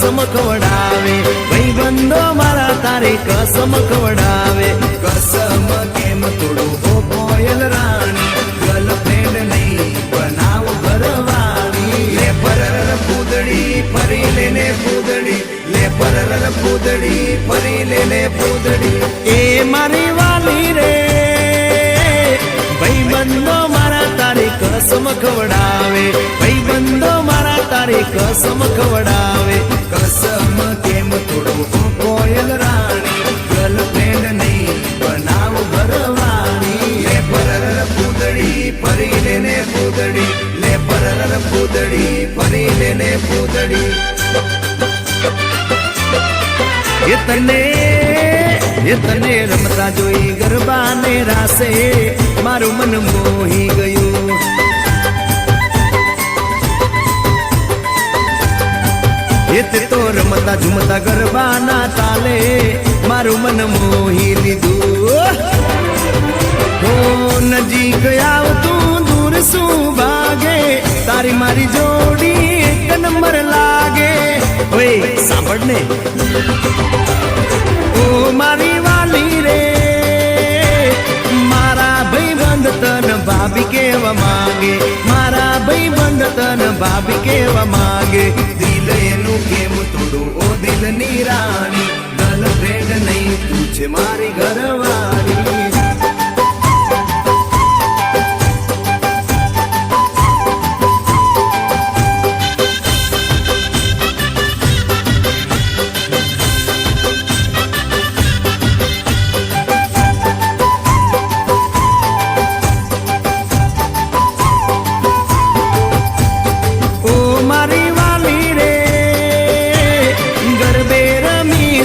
कसम खवडावे भाई बंदो मारा तारी कसम खवडावे कसम केम तोड़ो ओ कोयल रानी गर्लफ्रेंड नहीं बनाओ घरवाली ले परर पूदड़ी परी लेने पूदड़ी ले परर पूदड़ी परी लेने पूदड़ी ए मारी वाली रे भाई बंदो मारा तारी कसम खवडावे भाई बंदो मारा तारी कसम खवडावे कसम केम तोड़ो ओ कोयल रानी गर्लफ्रेंड नहीं बनाओ घरवाली ले परर पूदड़ी परी लेने पूदड़ी ले परर पूदड़ी परी लेने पूदड़ी ये तने रमता जोई गरबा ने रासे मारू मन मोही गयो ये तो रमता झुमता गरबा ना ताले मारू मन मोही लीधु हो नजीक आव तू दूर सू भागे तारी मारी जोड़ी एक नंबर लागे ओए सांभळने ओ मारी वाली रे मारा भाई बंद तन भाभी केवा मांगे मारा भाई बंद तन भाभी केवा मांगे दिल एनु केम तोड़ो ओ दिल नी रानी गर्लफ्रेंड नहीं पूछे मारी घरवाली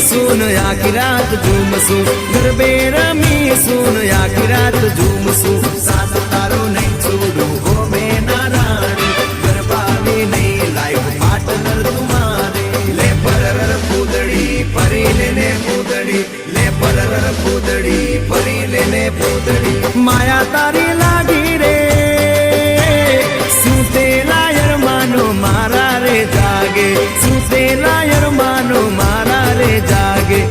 सुन आखी रात झूमसू गरबे रमी सुन आखी रात झूमसू साथ तारो नहीं छोड़ू हो बेना रानी गरबावी नहीं लाइफ पार्टनर तुम्हारे ले परर पूदड़ी परी लेने पूदड़ी ले परर पूदड़ी परी लेने पूदड़ी माया तारी लागी रे सूते लायर मानो मारा रे जागे सूते लायर मानो मारा रे जागे